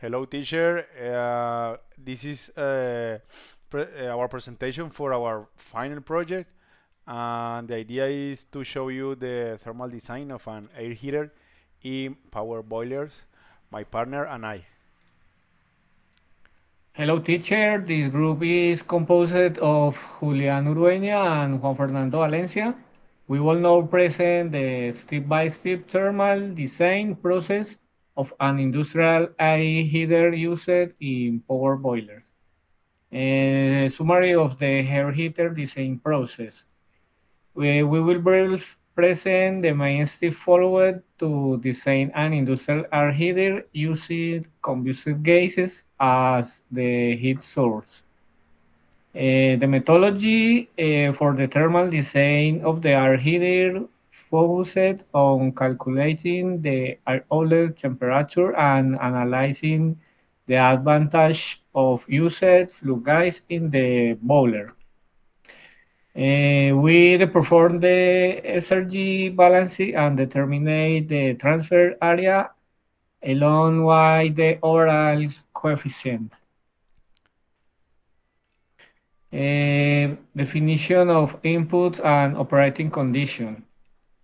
Hello, teacher. This is our presentation for our final project, and the idea is to show you the thermal design of an air heater in power boilers, my partner and I. Hello, teacher. This group is composed of Julián Urueña and Juan Fernando Valencia. We will now present the step-by-step thermal design process of an industrial air heater used in power boilers. A summary of the air heater design process. We will present the main step followed to design an industrial air heater using combustion gases as the heat source. The methodology for the thermal design of the air heater focused on calculating the air outlet temperature and analyzing the advantage of used flue gas in the boiler. We perform the SRG balancing and determine the transfer area along with the overall coefficient. Definition of input and operating condition.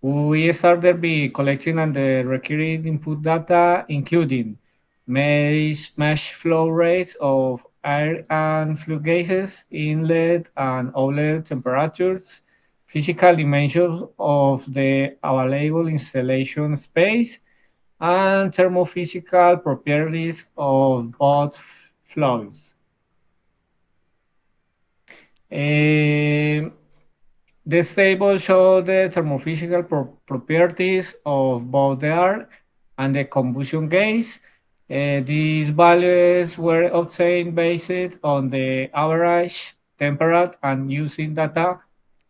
We started by collecting and recording input data, including mesh flow rates of air and flue gases, inlet and outlet temperatures, physical dimensions of the available installation space, and thermophysical properties of both flows. Um, This table shows the thermophysical properties of both the air and the combustion gas. These values were obtained based on the average temperature and using data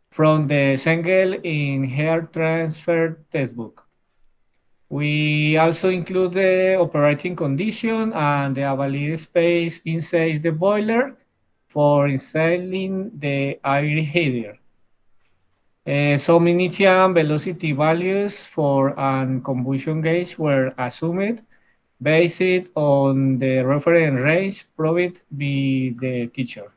from the single in hair transfer textbook. We also include the operating condition and the available space inside the boiler for installing the air heater. Some initial velocity values for an combustion gauge were assumed based on the reference range provided by the teacher.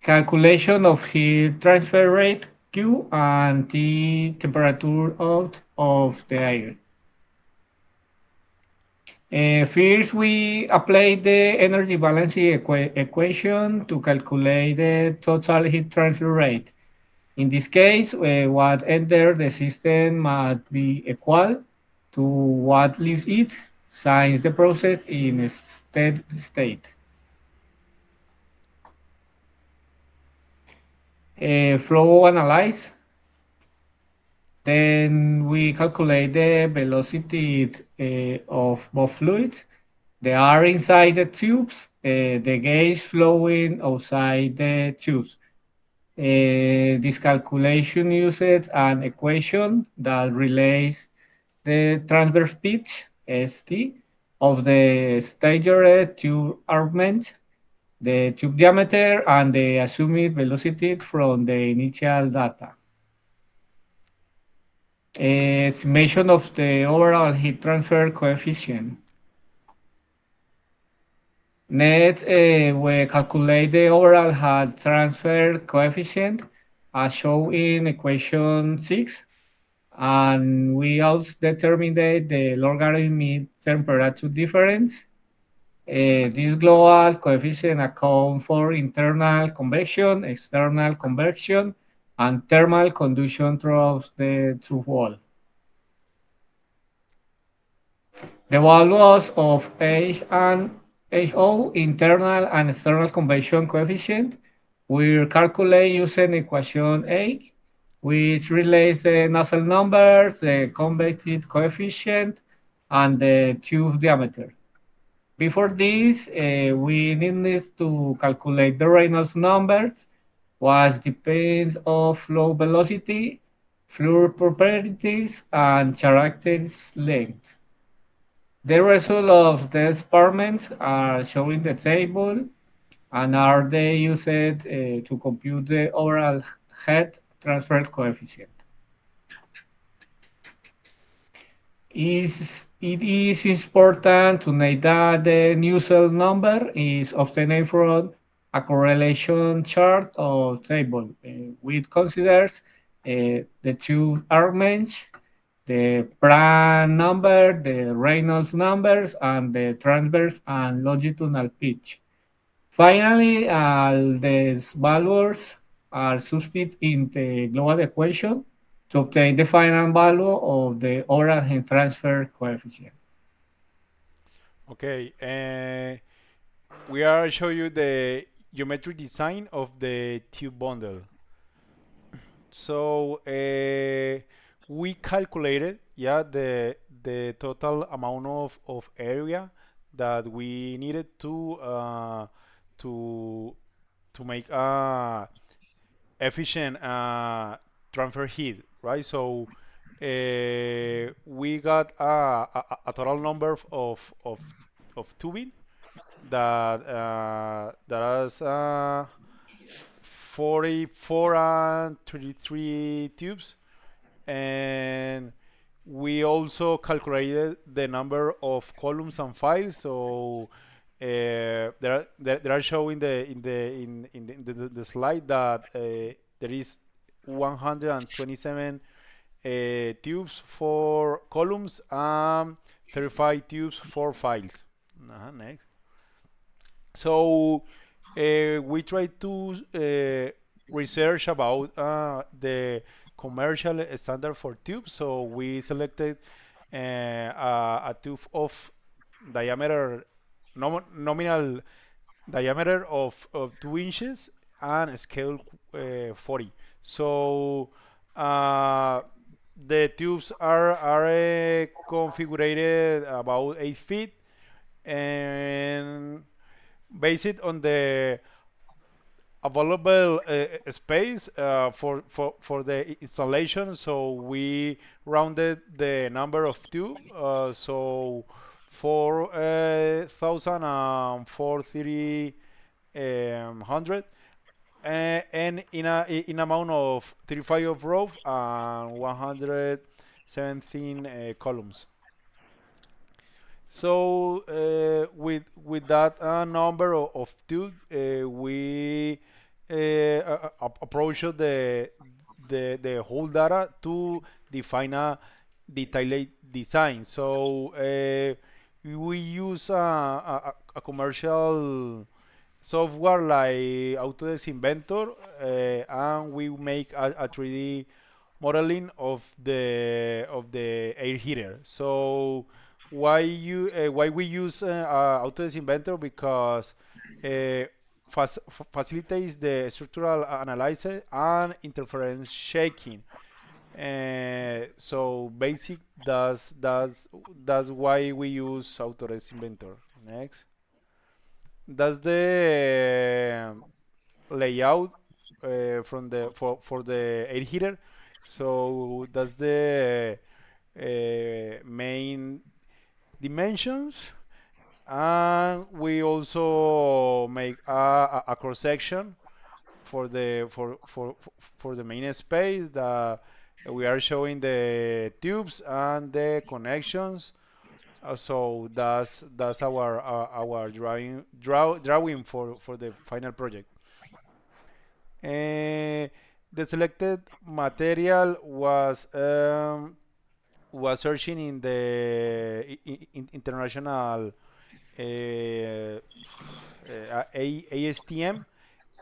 Calculation of heat transfer rate Q and the temperature out of the air. First, we apply the energy balancing equation to calculate the total heat transfer rate. In this case, what enters the system must be equal to what leaves it, since the process in a steady state. Flow analyze, then we calculate the velocity of both fluids. They are inside the tubes, the gas flowing outside the tubes. This calculation uses an equation that relates the transverse pitch (ST) of the staggered tube arrangement, the tube diameter, and the assumed velocity from the initial data. Estimation of the overall heat transfer coefficient. Next, we calculate the overall heat transfer coefficient as shown in equation 6, and we also determine the logarithmic temperature difference. This global coefficient accounts for internal convection, external convection, and thermal conduction throughout the tube wall. The values of H and HO, internal and external convection coefficient, we calculate using equation A, which relates the nozzle numbers, the convective coefficient, and the tube diameter. Before this, we need to calculate the Reynolds numbers, which depends on flow velocity, fluid properties, and characteristic length. The results of the experiments are shown in the table and are they used to compute the overall heat transfer coefficient. It is important to note that the Nusselt number is obtained from a correlation chart or table, which considers the two arguments, the prime number, the Reynolds numbers, and the transverse and longitudinal pitch. Finally, all these values are substituted in the global equation to obtain the final value of the overall transfer coefficient. Okay, we are show you the geometric design of the tube bundle. So we calculated, yeah, the total amount of area that we needed to to make efficient transfer heat, right? So we got a total number of tubing that is 44 and 33 tubes, and we also calculated the number of columns and files. So there are showing the slide that there is 127 tubes for columns and 35 tubes for files. Next. So we try to research about the commercial standard for tubes. So we selected a tube of diameter, nominal diameter of 2 inches and scale 40. So uh, the tubes are configured about 8 feet, and based on the available space for the installation, so we rounded the number of tube, so 4,400, and in amount of 35 of rows and 117 columns. So with that number of tubes, we approach the whole data to define a detailed design. So we use a commercial software like Autodesk Inventor, and we make a 3D modeling of the air heater. So why we use Autodesk Inventor? Because uh, facilitates the structural analysis and interference checking. So basic that's why we use Autodesk Inventor. Next, that's the layout from the for the air heater. So that's the main dimensions, and we also make a cross section for for the main space that we are showing the tubes and the connections. So that's our drawing for the final project. Uh, the selected material was searching in the international ASTM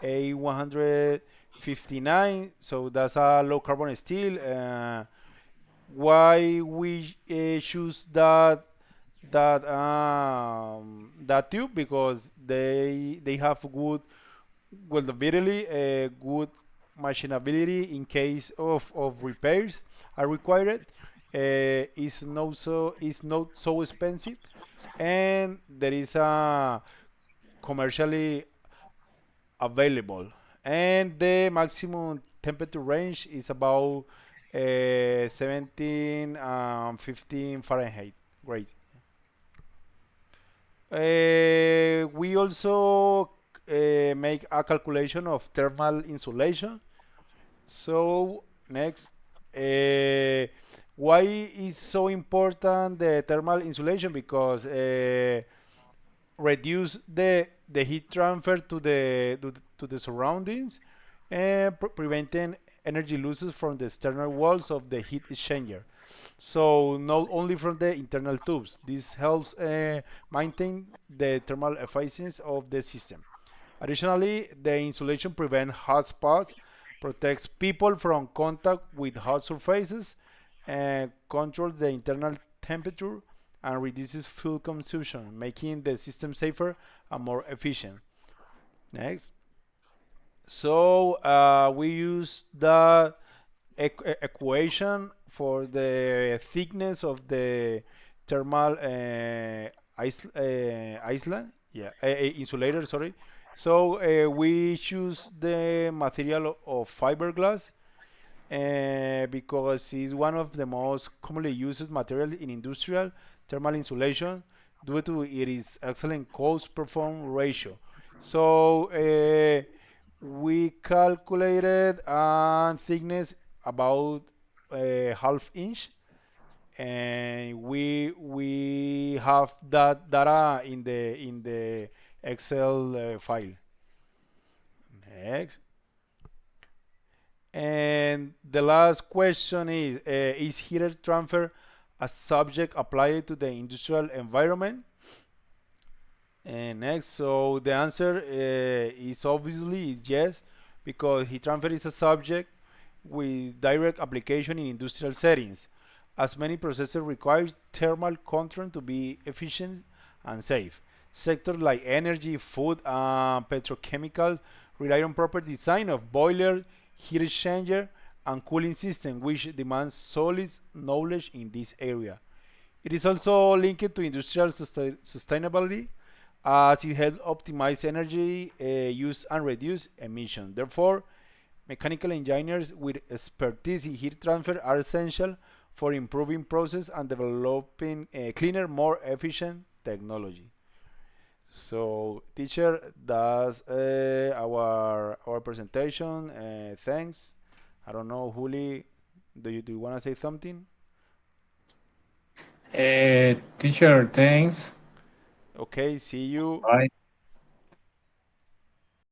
A159. So that's a low carbon steel. Why we choose that tube? Because they have good weldability, good machinability in case of repairs are required. Is not so expensive, and there is a commercially available, and the maximum temperature range is about 17 15 Fahrenheit. Great. We also make a calculation of thermal insulation. So next, Why is so important the thermal insulation? Because reduce the heat transfer to the surroundings and preventing energy losses from the external walls of the heat exchanger. So not only from the internal tubes. This helps maintain the thermal efficiency of the system. Additionally, the insulation prevents hot spots, protects people from contact with hot surfaces, and controls the internal temperature and reduces fuel consumption, making the system safer and more efficient. Next. So we use the equation for the thickness of the thermal island, yeah, insulator, sorry. So we choose the material of fiberglass because it's one of the most commonly used material in industrial thermal insulation due to its excellent cost perform ratio. So we calculated thickness about half inch, and we have that data in the Excel file. Next. And the last question is heat transfer a subject applied to the industrial environment? And next, so the answer is obviously yes, because heat transfer is a subject with direct application in industrial settings, as many processes require thermal control to be efficient and safe. Sectors like energy, food, and petrochemicals rely on proper design of boiler, heat exchanger, and cooling system, which demands solid knowledge in this area. It is also linked to industrial sustainability as it helps optimize energy use and reduce emissions. Therefore, mechanical engineers with expertise in heat transfer are essential for improving process and developing a cleaner, more efficient technology. So, teacher, that's our presentation. Thanks. I don't know, Juli, do you want to say something? Teacher, thanks. Okay, see you. Bye.